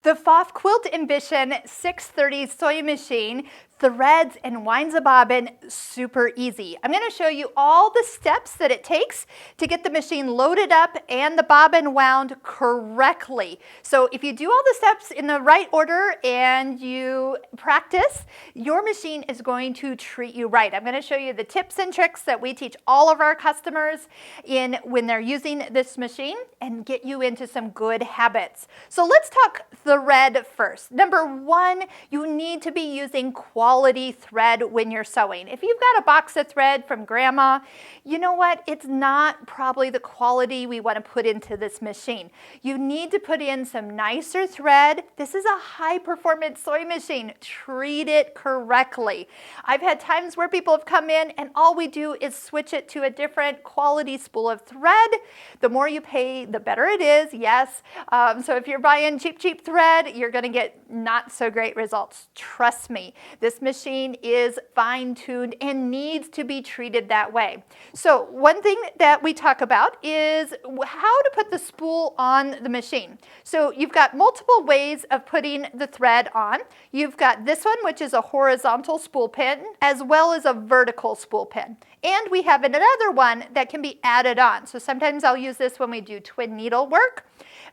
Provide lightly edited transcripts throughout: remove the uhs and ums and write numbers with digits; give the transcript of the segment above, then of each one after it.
The Pfaff Quilt Ambition 630 sewing machine threads and winds a bobbin super easy. I'm going to show you all the steps that it takes to get the machine loaded up and the bobbin wound correctly. So if you do all the steps in the right order and you practice, your machine is going to treat you right. I'm going to show you the tips and tricks that we teach all of our customers in when they're using this machine and get you into some good habits. So let's talk thread first. Number one, you need to be using quality thread when you're sewing. If you've got a box of thread from grandma, you know what? It's not probably the quality we want to put into this machine. You need to put in some nicer thread. This is a high performance sewing machine. Treat it correctly. I've had times where people have come in and all we do is switch it to a different quality spool of thread. The more you pay, the better it is, yes. So if you're buying cheap thread, you're going to get not so great results. Trust me, this machine is fine-tuned and needs to be treated that way. So one thing that we talk about is how to put the spool on the machine. So you've got multiple ways of putting the thread on. You've got this one, which is a horizontal spool pin, as well as a vertical spool pin. And we have another one that can be added on. So sometimes I'll use this when we do twin needle work.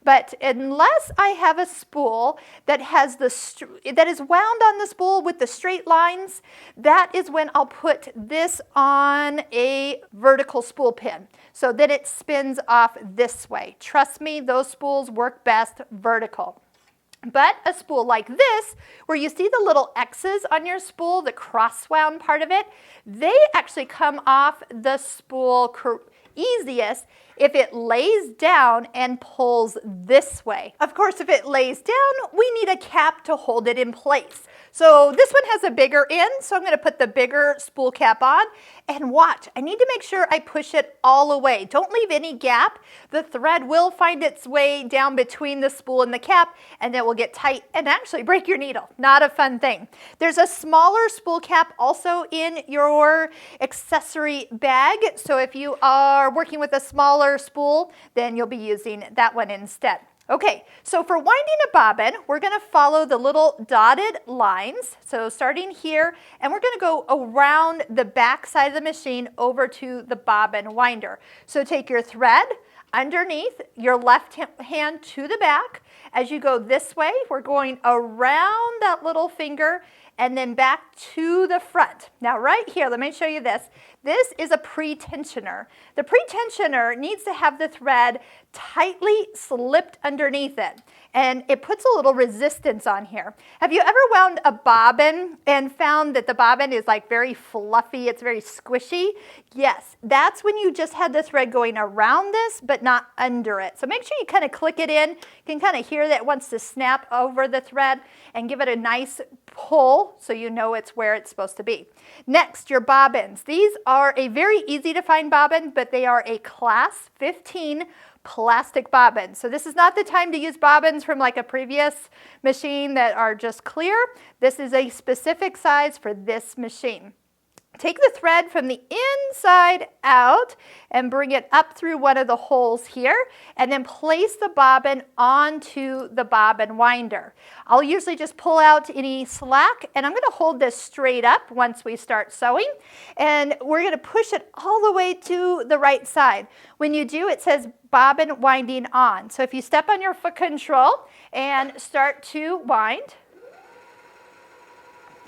But unless I have a spool that has that is wound on the spool with the straight lines, that is when I'll put this on a vertical spool pin. So that it spins off this way. Trust me, those spools work best vertical. But a spool like this, where you see the little X's on your spool, the cross-wound part of it, they actually come off the spool easiest if it lays down and pulls this way. Of course, if it lays down, we need a cap to hold it in place. So this one has a bigger end, so I'm going to put the bigger spool cap on. And watch, I need to make sure I push it all the way. Don't leave any gap. The thread will find its way down between the spool and the cap, and it will get tight and actually break your needle. Not a fun thing. There's a smaller spool cap also in your accessory bag. So if you are working with a smaller spool, then you'll be using that one instead. Okay, so for winding a bobbin, we're going to follow the little dotted lines. So starting here, and we're going to go around the back side of the machine over to the bobbin winder. So take your thread underneath your left hand to the back. As you go this way, we're going around that little finger and then back to the front. Now right here, let me show you this. This is a pretensioner. The pretensioner needs to have the thread tightly slipped underneath it, and it puts a little resistance on here. Have you ever wound a bobbin and found that the bobbin is like very fluffy, it's very squishy? Yes, that's when you just had the thread going around this, but not under it. So make sure you kind of click it in. You can kind of hear that it wants to snap over the thread and give it a nice pull so you know it's where it's supposed to be. Next, your bobbins. These are a very easy to find bobbin, but they are a class 15 plastic bobbin. So this is not the time to use bobbins from like a previous machine that are just clear. This is a specific size for this machine. Take the thread from the inside out and bring it up through one of the holes here, and then place the bobbin onto the bobbin winder. I'll usually just pull out any slack, and I'm going to hold this straight up once we start sewing, and we're going to push it all the way to the right side. When you do, it says bobbin winding on. So if you step on your foot control and start to wind,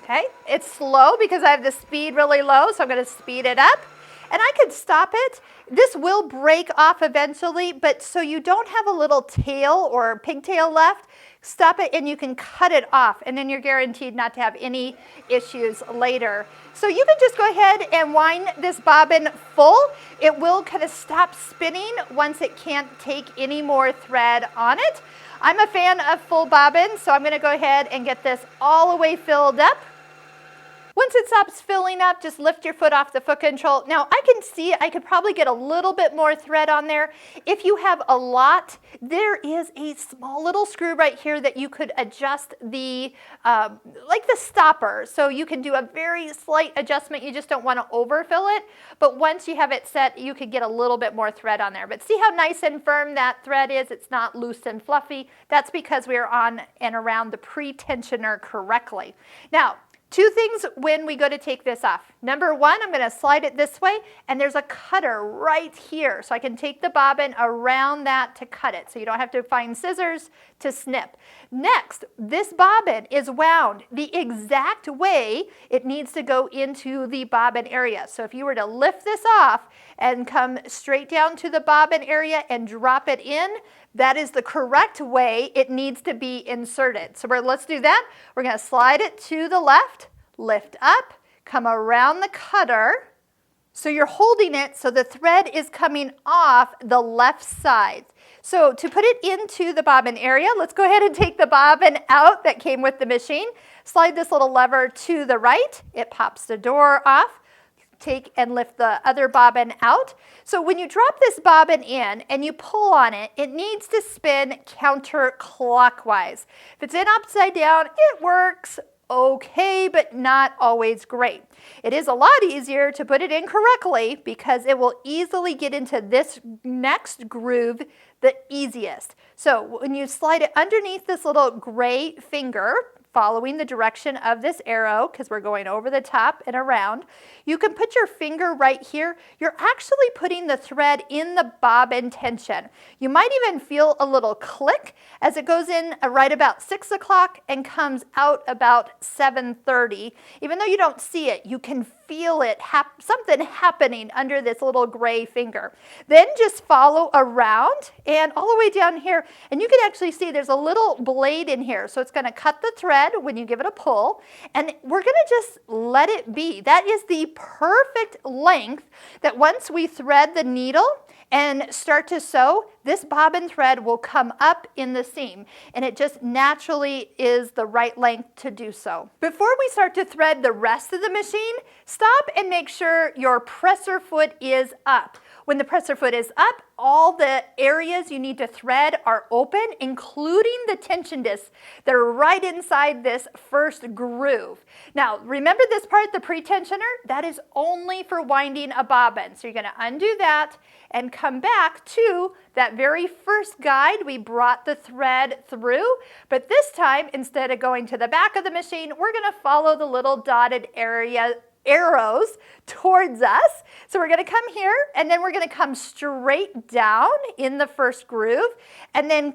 okay, it's slow because I have the speed really low, so I'm going to speed it up. And I could stop it. This will break off eventually, but so you don't have a little tail or pigtail left, stop it and you can cut it off, and then you're guaranteed not to have any issues later. So you can just go ahead and wind this bobbin full. It will kind of stop spinning once it can't take any more thread on it. I'm a fan of full bobbins, so I'm going to go ahead and get this all the way filled up. Once it stops filling up, just lift your foot off the foot control. Now I can see I could probably get a little bit more thread on there. If you have a lot, there is a small little screw right here that you could adjust the, like the stopper. So you can do a very slight adjustment. You just don't want to overfill it. But once you have it set, you could get a little bit more thread on there. But see how nice and firm that thread is? It's not loose and fluffy. That's because we're on and around the pretensioner correctly. Now, two things when we go to take this off. Number one, I'm going to slide it this way, and there's a cutter right here. So I can take the bobbin around that to cut it. So you don't have to find scissors to snip. Next, this bobbin is wound the exact way it needs to go into the bobbin area. So if you were to lift this off and come straight down to the bobbin area and drop it in, that is the correct way it needs to be inserted. So let's do that. We're going to slide it to the left, lift up, come around the cutter. So you're holding it so the thread is coming off the left side. So to put it into the bobbin area, let's go ahead and take the bobbin out that came with the machine. Slide this little lever to the right. It pops the door off. Take and lift the other bobbin out. So when you drop this bobbin in and you pull on it, it needs to spin counterclockwise. If it's in upside down, it works okay, but not always great. It is a lot easier to put it in correctly because it will easily get into this next groove the easiest. So when you slide it underneath this little gray finger, following the direction of this arrow, because we're going over the top and around, you can put your finger right here. You're actually putting the thread in the bobbin tension. You might even feel a little click as it goes in right about 6 o'clock and comes out about 7:30. Even though you don't see it, you can feel it, something happening under this little gray finger. Then just follow around and all the way down here, and you can actually see there's a little blade in here. So it's going to cut the thread when you give it a pull, and we're going to just let it be. That is the perfect length that once we thread the needle and start to sew, this bobbin thread will come up in the seam, and it just naturally is the right length to do so. Before we start to thread the rest of the machine, stop and make sure your presser foot is up. When the presser foot is up, all the areas you need to thread are open, including the tension discs that are right inside this first groove. Now, remember this part, the pretensioner? That is only for winding a bobbin. So you're going to undo that and come back to that very first guide we brought the thread through. But this time, instead of going to the back of the machine, we're going to follow the little dotted arrows towards us. So we're going to come here, and then we're going to come straight down in the first groove, and then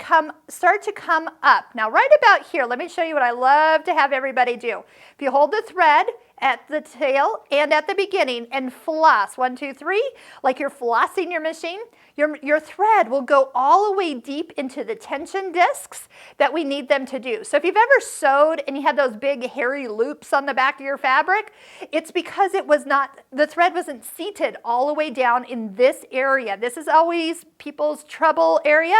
start to come up. Now right about here, let me show you what I love to have everybody do. If you hold the thread at the tail and at the beginning and floss, 1, 2, 3, like you're flossing your machine, your thread will go all the way deep into the tension discs that we need them to do. So if you've ever sewed and you had those big hairy loops on the back of your fabric, it's because the thread wasn't seated all the way down in this area. This is always people's trouble area.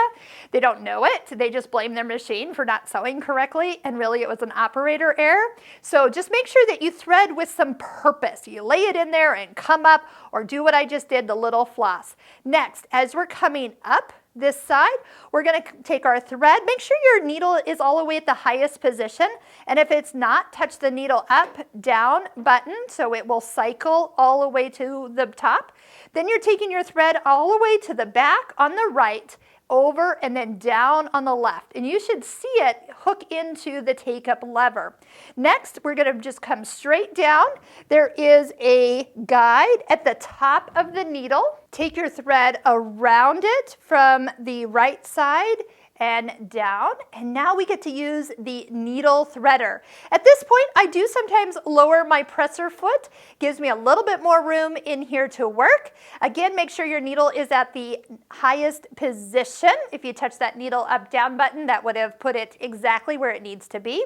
They don't know it. They just blame their machine for not sewing correctly, and really it was an operator error. So just make sure that you thread with some purpose. You lay it in there and come up, or do what I just did, the little floss. Next, as we're coming up this side, we're going to take our thread. Make sure your needle is all the way at the highest position, and if it's not, touch the needle up, down button so it will cycle all the way to the top. Then you're taking your thread all the way to the back on the right, over and then down on the left, and you should see it hook into the take up lever. Next, we're going to just come straight down. There is a guide at the top of the needle. Take your thread around it from the right side and down, and now we get to use the needle threader. At this point, I do sometimes lower my presser foot. Gives me a little bit more room in here to work. Again, make sure your needle is at the highest position. If you touch that needle up down button, that would have put it exactly where it needs to be.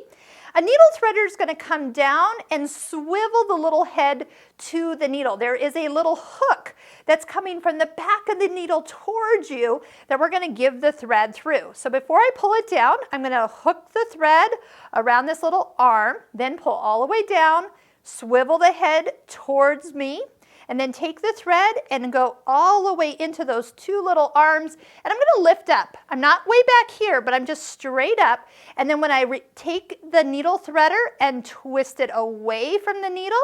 A needle threader is going to come down and swivel the little head to the needle. There is a little hook that's coming from the back of the needle towards you that we're going to give the thread through. So before I pull it down, I'm going to hook the thread around this little arm, then pull all the way down, swivel the head towards me, and then take the thread and go all the way into those two little arms, and I'm going to lift up. I'm not way back here, but I'm just straight up, and then when I take the needle threader and twist it away from the needle,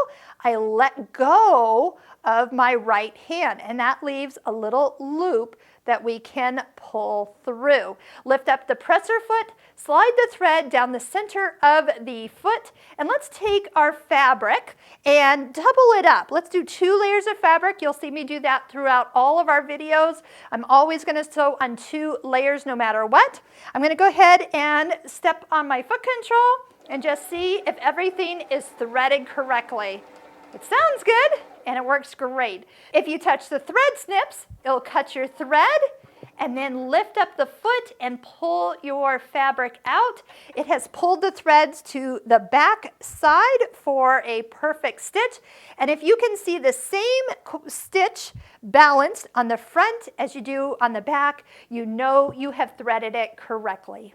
I let go of my right hand, and that leaves a little loop that we can pull through. Lift up the presser foot, slide the thread down the center of the foot, and let's take our fabric and double it up. Let's do 2 layers of fabric. You'll see me do that throughout all of our videos. I'm always going to sew on 2 layers no matter what. I'm going to go ahead and step on my foot control and just see if everything is threaded correctly. It sounds good, and it works great. If you touch the thread snips, it'll cut your thread, and then lift up the foot and pull your fabric out. It has pulled the threads to the back side for a perfect stitch. And if you can see the same stitch balanced on the front as you do on the back, you know you have threaded it correctly.